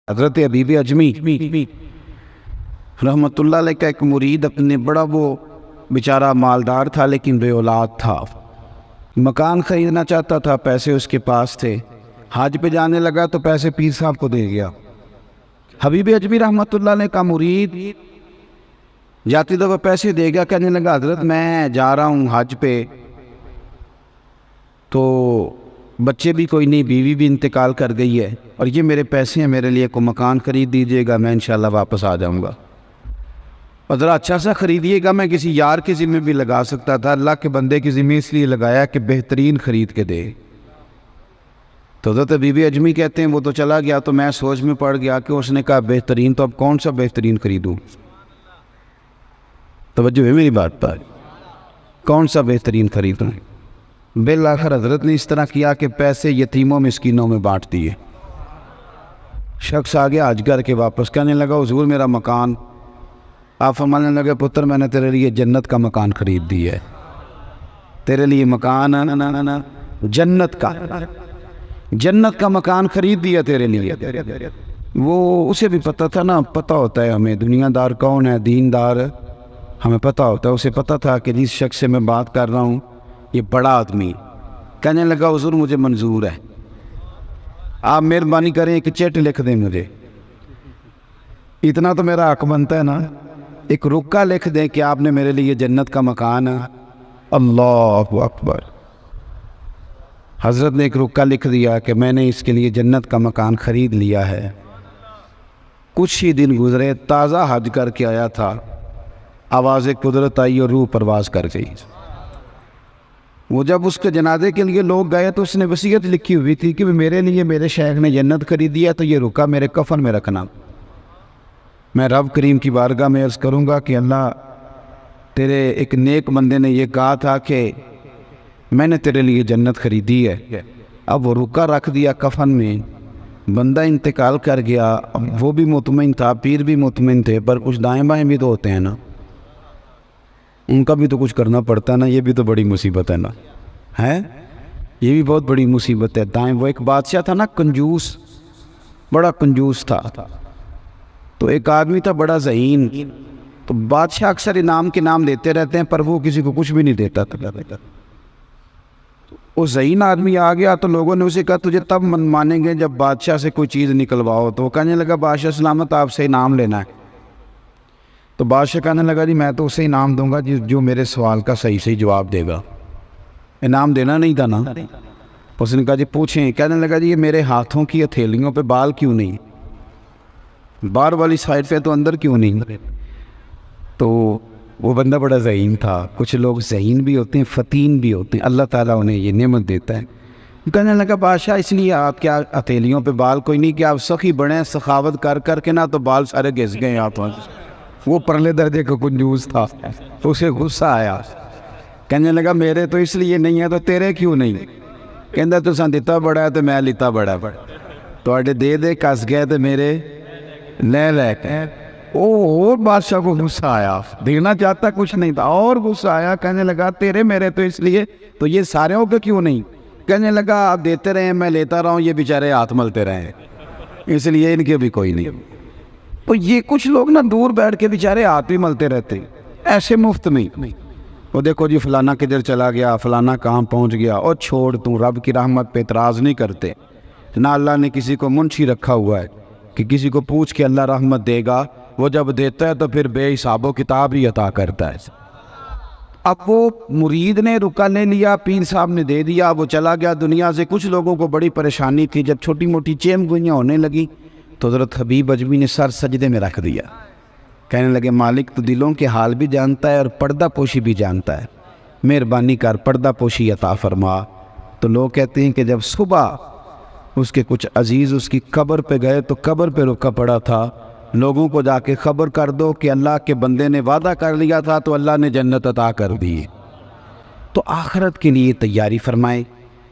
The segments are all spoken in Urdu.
حضرت حبیب اجمی رحمۃ اللہ علیہ کا ایک مرید اپنے بڑا وہ بیچارہ مالدار تھا لیکن بے اولاد تھا، مکان خریدنا چاہتا تھا، پیسے اس کے پاس تھے، حج پہ جانے لگا تو پیسے پیر صاحب کو دے گیا۔ حبیب اجمی رحمۃ اللہ علیہ کا مرید جاتی دفعہ پیسے دے گیا، کہنے لگا حضرت میں جا رہا ہوں حج پہ، تو بچے بھی کوئی نہیں، بیوی بھی انتقال کر گئی ہے، اور یہ میرے پیسے ہیں، میرے لیے کوئی مکان خرید دیجیے گا، میں انشاءاللہ واپس آ جاؤں گا، اور ذرا اچھا سا خریدیے گا، میں کسی یار کے ذمہ بھی لگا سکتا تھا، اللہ کے بندے کے ذمہ اس لیے لگایا کہ بہترین خرید کے دے۔ تو حضرت حبیب اجمی کہتے ہیں وہ تو چلا گیا، تو میں سوچ میں پڑ گیا کہ اس نے کہا بہترین، تو اب کون سا بہترین خریدوں؟ توجہ ہے میری بات پر، کون سا بہترین خریدوں؟ بالآخر حضرت نے اس طرح کیا کہ پیسے یتیموں مسکینوں میں بانٹ دیے۔ شخص آ گیا حج کر کے واپس، کہنے لگا حضور میرا مکان، آپ فرمانے لگے پتر میں نے تیرے لیے جنت کا مکان خرید دی ہے، تیرے لیے مکان جنت کا مکان خرید دیا تیرے لیے۔ وہ اسے بھی پتہ تھا نا، پتہ ہوتا ہے ہمیں دنیا دار کون ہے، دین دار ہمیں پتہ ہوتا ہے، اسے پتہ تھا کہ جس شخص سے میں بات کر رہا ہوں یہ بڑا آدمی۔ کہنے لگا حضور مجھے منظور ہے، آپ مہربانی کریں ایک چیٹ لکھ دیں مجھے، اتنا تو میرا حق بنتا ہے نا، ایک رکا لکھ دیں کہ آپ نے میرے لیے جنت کا مکان۔ اللہ اکبر! حضرت نے ایک رکا لکھ دیا کہ میں نے اس کے لیے جنت کا مکان خرید لیا ہے۔ کچھ ہی دن گزرے، تازہ حج کر کے آیا تھا، آواز قدرت آئی اور روح پرواز کر گئی۔ وہ جب اس کے جنازے کے لیے لوگ گئے تو اس نے وصیت لکھی ہوئی تھی کہ میرے لیے میرے شیخ نے جنت خریدی ہے، تو یہ رکا میرے کفن میں رکھنا۔ میں رب کریم کی بارگاہ میں عرض کروں گا کہ اللہ تیرے ایک نیک بندے نے یہ کہا تھا کہ میں نے تیرے لیے جنت خریدی ہے، اب وہ رکا رکھ دیا کفن میں، بندہ انتقال کر گیا، وہ بھی مطمئن تھا، پیر بھی مطمئن تھے، پر کچھ دائیں بائیں بھی تو ہوتے ہیں نا، ان کا بھی تو کچھ کرنا پڑتا ہے نا، یہ بھی تو بڑی مصیبت ہے نا، ہے یہ بھی بہت بڑی مصیبت ہے۔ دائیں وہ ایک بادشاہ تھا نا، کنجوس، بڑا کنجوس تھا، تو ایک آدمی تھا بڑا ذہین، تو بادشاہ اکثر انعام کے نام دیتے رہتے ہیں پر وہ کسی کو کچھ بھی نہیں دیتا تھا۔ وہ ذہین آدمی آ گیا تو لوگوں نے اسے کہا تجھے تب مانیں گے جب بادشاہ سے کوئی چیز نکلواؤ، تو وہ کہنے لگا بادشاہ سلامت آپ سے انعام لینا ہے۔ تو بادشاہ کہنے لگا جی میں تو اسے انعام دوں گا جو میرے سوال کا صحیح جواب دے گا، انعام دینا نہیں تھا نا۔ اس نے کہا جی پوچھیں۔ کہنے لگا جی یہ میرے ہاتھوں کی ہتھیلیوں پہ بال کیوں نہیں، باہر والی سائڈ پہ تو اندر کیوں نہیں؟ تو وہ بندہ بڑا ذہین تھا، کچھ لوگ ذہین بھی ہوتے ہیں، فتین بھی ہوتے ہیں، اللہ تعالیٰ انہیں یہ نعمت دیتا ہے۔ کہنے لگا بادشاہ اس لیے آپ کیا ہتھیلیوں پہ بال کوئی نہیں کہ آپ سخی بڑے سخاوت کر کر کے نا تو بال سارے گھس گئے ہاتھوں سے۔ وہ پرلے درجے کا کنجوس تھا، اسے غصہ آیا، کہنے لگا میرے تو اس لیے نہیں ہے تو تیرے کیوں نہیں؟ کہندا تساں دیتا بڑا ہے تو میں لیتا بڑا ہے، تواڈے دے کس گئے تو میرے لے کے۔ اور بادشاہ کو غصہ آیا، دینا چاہتا کچھ نہیں تھا اور غصہ آیا، کہنے لگا تیرے میرے تو اس لیے تو یہ سارے ہو کے کیوں نہیں؟ کہنے لگا آپ دیتے رہے میں لیتا رہا ہوں، یہ بیچارے ہاتھ ملتے رہے اس لیے ان کے بھی کوئی نہیں۔ تو یہ کچھ لوگ نا دور بیٹھ کے بیچارے ہاتھ بھی ملتے رہتے ایسے مفت میں، وہ دیکھو جی فلانا کدھر چلا گیا، فلانا کہاں پہنچ گیا، اور چھوڑ تم رب کی رحمت پہ اعتراض نہیں کرتے نہ، اللہ نے کسی کو منشی رکھا ہوا ہے کہ کسی کو پوچھ کے اللہ رحمت دے گا، وہ جب دیتا ہے تو پھر بے حساب و کتاب ہی عطا کرتا ہے۔ اب وہ مرید نے رکا لے لیا، پیر صاحب نے دے دیا، وہ چلا گیا دنیا سے۔ کچھ لوگوں کو بڑی پریشانی تھی، جب چھوٹی موٹی چیم گوئیاں ہونے لگی تو حضرت حبیب اجمی نے سر سجدے میں رکھ دیا، کہنے لگے مالک تو دلوں کے حال بھی جانتا ہے اور پردہ پوشی بھی جانتا ہے، مہربانی کر پردہ پوشی عطا فرما۔ تو لوگ کہتے ہیں کہ جب صبح اس کے کچھ عزیز اس کی قبر پہ گئے تو قبر پہ رکا پڑا تھا، لوگوں کو جا کے خبر کر دو کہ اللہ کے بندے نے وعدہ کر لیا تھا تو اللہ نے جنت عطا کر دی۔ تو آخرت کے لیے تیاری فرمائیں،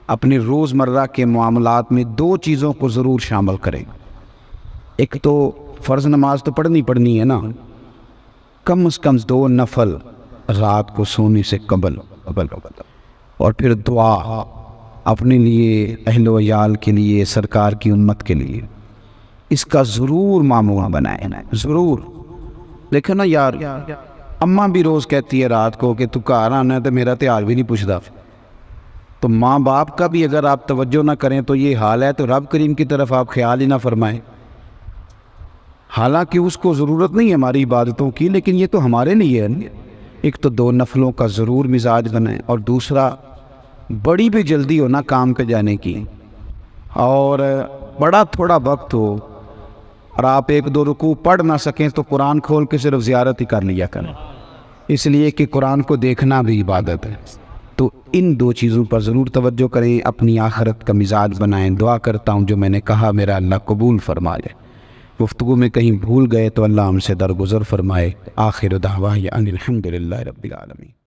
اپنے روزمرہ کے معاملات میں دو چیزوں کو ضرور شامل کریں۔ ایک تو فرض نماز تو پڑھنی ہے نا، کم از کم 2 نفل رات کو سونے سے قبل، اور پھر دعا اپنے لیے، اہل و عیال کے لیے، سرکار کی امت کے لیے۔ اس کا ضرور معمول بنائیں، ضرور۔ دیکھو نا یار، اماں بھی روز کہتی ہے رات کو کہ تو گھر آنا ہے تو میرا تیار بھی نہیں پوچھتا، تو ماں باپ کا بھی اگر آپ توجہ نہ کریں تو یہ حال ہے، تو رب کریم کی طرف آپ خیال ہی نہ فرمائیں۔ حالانکہ اس کو ضرورت نہیں ہے ہماری عبادتوں کی، لیکن یہ تو ہمارے لیے ہے نا۔ ایک تو 2 نفلوں کا ضرور مزاج بنائیں، اور دوسرا بڑی بھی جلدی ہو نا کام پہ جانے کی، اور بڑا تھوڑا وقت ہو، اور آپ 1-2 رکوع پڑھ نہ سکیں تو قرآن کھول کے صرف زیارت ہی کر لیا کریں، اس لیے کہ قرآن کو دیکھنا بھی عبادت ہے۔ تو ان 2 چیزوں پر ضرور توجہ کریں، اپنی آخرت کا مزاج بنائیں۔ دعا کرتا ہوں جو میں نے کہا میرا اللہ قبول فرما لے، گفتگو میں کہیں بھول گئے تو اللہ ہم سے درگزر فرمائے۔ آخر دعوانا ان الحمد للہ رب العالمین۔